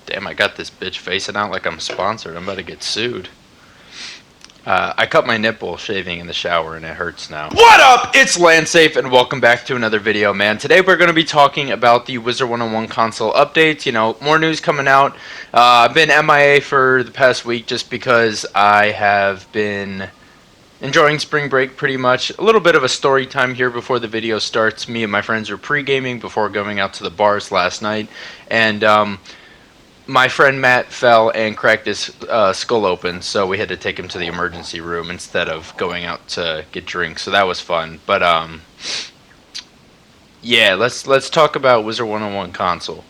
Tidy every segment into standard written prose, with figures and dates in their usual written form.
Damn, I got this bitch facing out like I'm sponsored. I'm about to get sued. I cut my nipple shaving in the shower and it hurts now. What up? It's Landsafe and welcome back to another video, man. Today we're going to be talking about the Wizard 101 console updates. You know, more news coming out. I've been MIA for the past week just because I have been enjoying spring break pretty much. A little bit of a story time here before the video starts. Me and my friends were pre-gaming before going out to the bars last night. And, my friend Matt fell and cracked his skull open, so we had to take him to the emergency room instead of going out to get drinks. So that was fun. But yeah, let's talk about Wizard 101 console.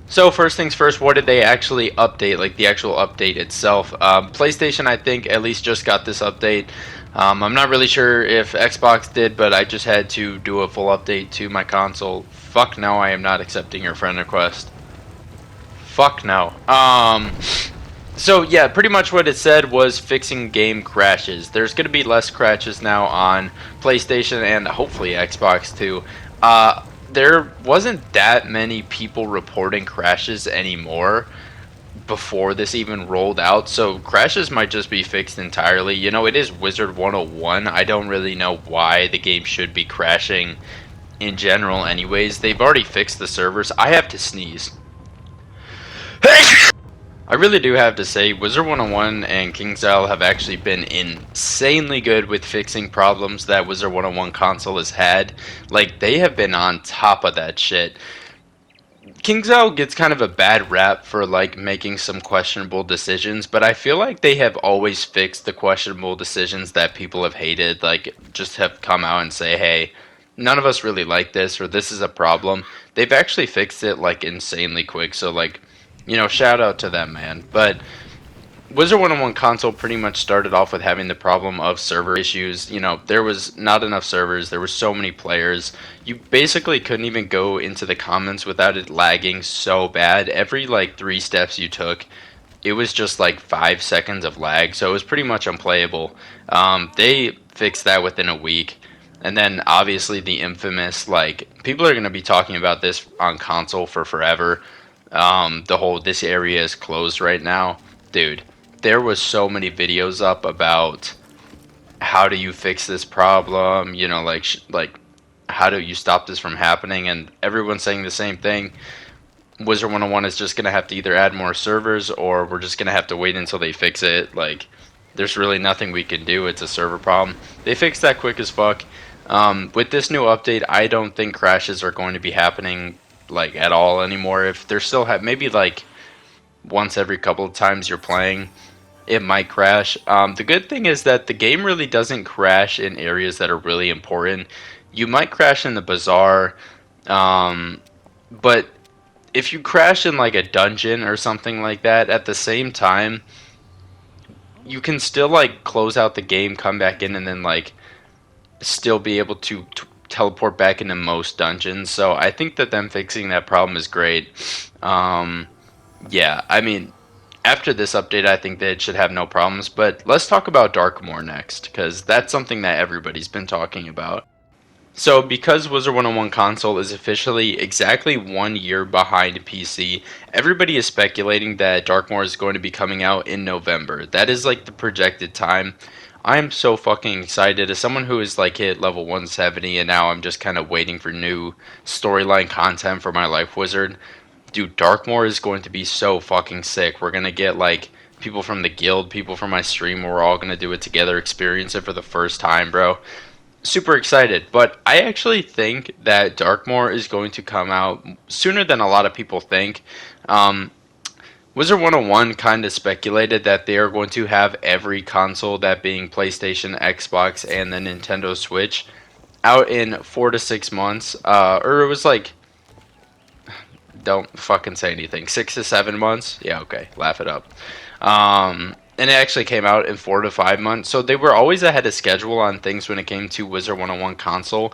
So first things first, what did they actually update? Like the actual update itself. PlayStation, I think, at least just got this update. I'm not really sure if Xbox did, but I just had to do a full update to my console. Fuck no, I am not accepting your friend request. Fuck no. So yeah, pretty much what it said was fixing game crashes. There's going to be less crashes now on PlayStation and hopefully Xbox too. There wasn't that many people reporting crashes anymore before this even rolled out, so crashes might just be fixed entirely. You know, it is Wizard 101. I don't really know why the game should be crashing in general anyways. They've already fixed the servers. I have to sneeze. I really do have to say, Wizard 101 and KingsIsle have actually been insanely good with fixing problems that Wizard 101 console has had. Like, they have been on top of that shit. KingsIsle gets kind of a bad rap for, like, making some questionable decisions, but I feel like they have always fixed the questionable decisions that people have hated. Like, just have come out and say, hey, none of us really like this, or this is a problem. They've actually fixed it, like, insanely quick, so, like, you know, shout out to them, man. But Wizard 101 console pretty much started off with having the problem of server issues. You know, there was not enough servers. There were so many players. You basically couldn't even go into the comments without it lagging so bad. Every, like, 3 steps you took, it was just, like, 5 seconds of lag. So it was pretty much unplayable. They fixed that within a week. And then, obviously, the infamous, like, people are going to be talking about this on console for forever. The whole this area is closed right now. Dude, there was so many videos up about how do you fix this problem, you know, like how do you stop this from happening, and everyone's saying the same thing. Wizard 101 is just going to have to either add more servers or we're just going to have to wait until they fix it. Like, there's really nothing we can do. It's a server problem. They fixed that quick as fuck. With this new update, I don't think crashes are going to be happening like at all anymore. If they're still maybe like once every couple of times you're playing, it might crash. The good thing is that the game really doesn't crash in areas that are really important. You might crash in the bazaar, but if you crash in like a dungeon or something like that, at the same time, you can still like close out the game, come back in, and then like still be able to teleport back into most dungeons. So I think that them fixing that problem is great. Yeah, I mean, after this update, I think that it should have no problems. But let's talk about Darkmoor next, because that's something that everybody's been talking about. So because Wizard 101 console is officially exactly 1 year behind PC, everybody is speculating that Darkmoor is going to be coming out in November. That is like the projected time. I'm so fucking excited. As someone who is like hit level 170 and now I'm just kind of waiting for new storyline content for my Life Wizard. Dude, Darkmoor is going to be so fucking sick. We're going to get like people from the guild, people from my stream. We're all going to do it together, experience it for the first time, bro. Super excited. But I actually think that Darkmoor is going to come out sooner than a lot of people think. Wizard 101 kind of speculated that they are going to have every console, that being PlayStation, Xbox, and the Nintendo Switch, out in 4 to 6 months. Or it was like, don't fucking say anything, 6 to 7 months? Yeah, okay, laugh it up. And it actually came out in 4 to 5 months. So they were always ahead of schedule on things when it came to Wizard 101 console.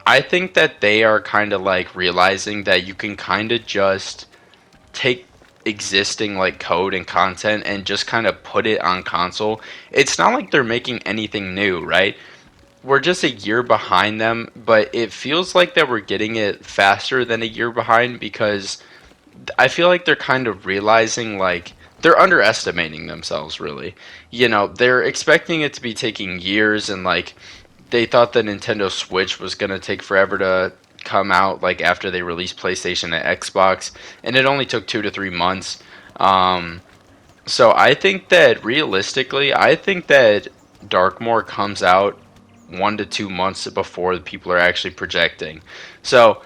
I think that they are kind of like realizing that you can kind of just take existing like code and content and just kind of put it on console. It's not like they're making anything new, right? We're just a year behind them, but it feels like that we're getting it faster than a year behind because I feel like they're kind of realizing like they're underestimating themselves really. You know, they're expecting it to be taking years and like they thought the Nintendo Switch was going to take forever to come out like after they released PlayStation and Xbox and it only took 2 to 3 months. Um so I think that realistically, I think that Darkmoor comes out 1 to 2 months before the people are actually projecting. So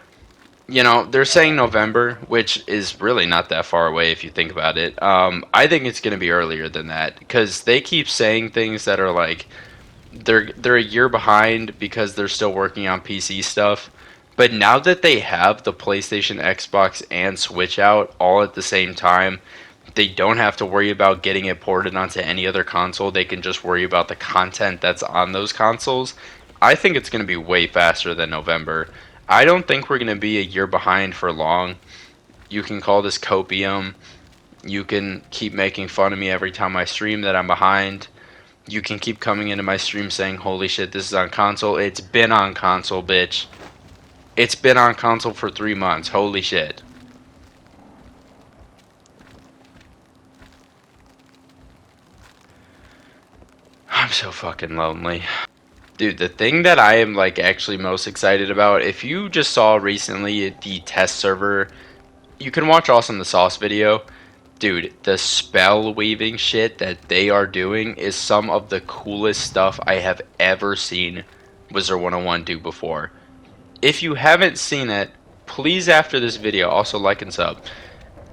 they're saying November, which is really not that far away if you think about it. I think it's going to be earlier than that because they keep saying things that are like they're a year behind because they're still working on PC stuff. But now that they have the PlayStation, Xbox, and Switch out all at the same time, they don't have to worry about getting it ported onto any other console. They can just worry about the content that's on those consoles. I think it's going to be way faster than November. I don't think we're going to be a year behind for long. You can call this copium. You can keep making fun of me every time I stream that I'm behind. You can keep coming into my stream saying, holy shit, this is on console. It's been on console, bitch. It's been on console for 3 months. Holy shit. I'm so fucking lonely. Dude, the thing that I am like actually most excited about, if you just saw recently the test server, you can watch Awesome the Sauce video. Dude, the spell weaving shit that they are doing is some of the coolest stuff I have ever seen Wizard 101 do before. If you haven't seen it, please after this video, also like and sub.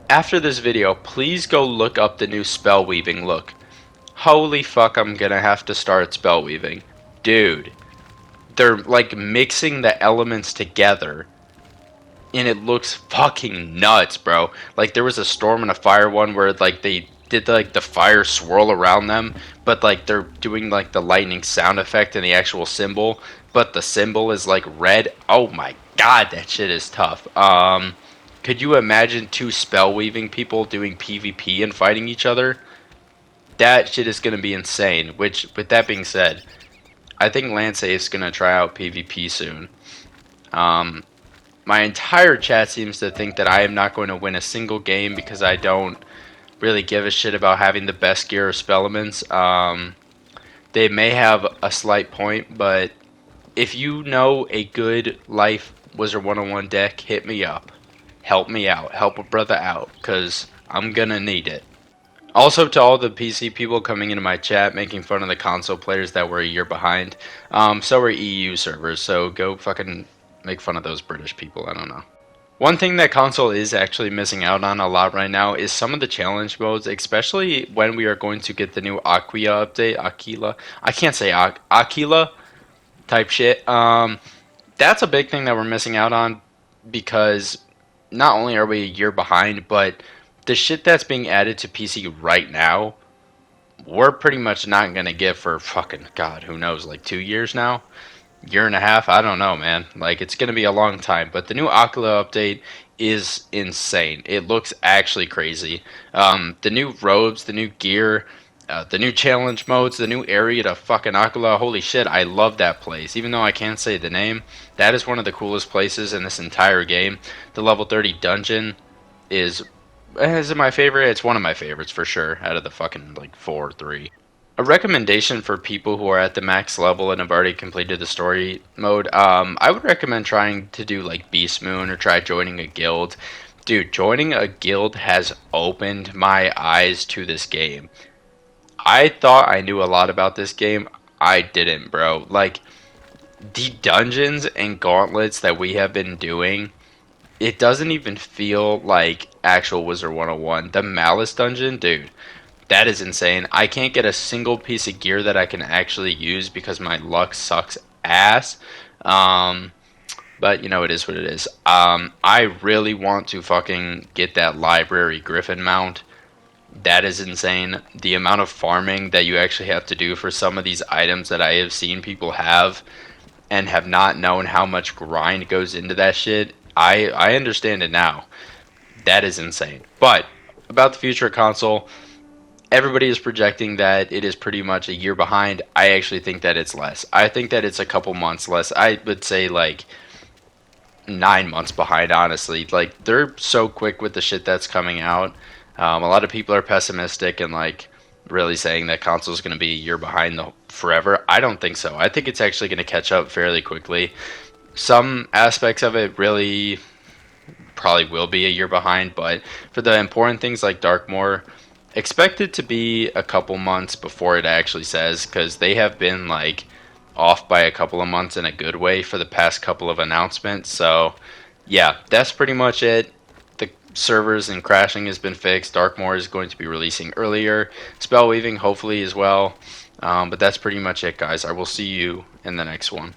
After this video, please go look up the new spell weaving look. Holy fuck, I'm gonna have to start spell weaving. Dude, they're like mixing the elements together and it looks fucking nuts, bro. Like there was a storm and a fire one where like they did like the fire swirl around them, but like they're doing like the lightning sound effect and the actual symbol, but the symbol is like red. Oh my god, that shit is tough. Could you imagine two spell weaving people doing PvP and fighting each other? That shit is gonna be insane. Which, with that being said, I think Lancef's gonna try out PvP soon. Um, my entire chat seems to think that I am not going to win a single game because I don't really give a shit about having the best gear or spell elements. They may have a slight point, but if you know a good life Wizard 101 deck, hit me up. Help me out. Help a brother out, because I'm gonna need it. Also, to all the PC people coming into my chat making fun of the console players that were a year behind, so are EU servers, so go fucking make fun of those British people, I don't know. One thing that console is actually missing out on a lot right now is some of the challenge modes, especially when we are going to get the new Aquila update, Aquila, I can't say Aquila type shit. That's a big thing that we're missing out on because not only are we a year behind, but the shit that's being added to PC right now, we're pretty much not gonna get for fucking god, who knows, like 2 years now, year and a half. I don't know, man. Like it's gonna be a long time. But the new Aquila update is insane. It looks actually crazy. The new robes, the new gear, the new challenge modes, the new area to fucking Aquila. Holy shit, I love that place. Even though I can't say the name, that is one of the coolest places in this entire game. The level 30 dungeon is it my favorite? It's one of my favorites for sure. Out of the fucking like 4 or 3. A recommendation for people who are at the max level and have already completed the story mode, I would recommend trying to do like Beast Moon or try joining a guild. Dude, joining a guild has opened my eyes to this game. I thought I knew a lot about this game. I didn't, bro. Like, the dungeons and gauntlets that we have been doing, it doesn't even feel like actual Wizard 101. The Malice dungeon, dude, that is insane. I can't get a single piece of gear that I can actually use because my luck sucks ass. Um, but it is what it is. I really want to fucking get that library Griffin mount. That is insane. The amount of farming that you actually have to do for some of these items that I have seen people have and have not known how much grind goes into that shit. I understand it now. That is insane. But about the future console, everybody is projecting that it is pretty much a year behind. I actually think that it's less. I think that it's a couple months less. I would say like 9 months behind, honestly. Like, they're so quick with the shit that's coming out. A lot of people are pessimistic and like really saying that console is going to be a year behind the forever. I don't think so. I think it's actually going to catch up fairly quickly. Some aspects of it really probably will be a year behind, but for the important things like Darkmoor, expect it to be a couple months before it actually says, because they have been like off by a couple of months in a good way for the past couple of announcements. So yeah, that's pretty much it. The servers and crashing has been fixed. Darkmoor is going to be releasing earlier. Spell weaving hopefully as well. But that's pretty much it, guys. I will see you in the next one.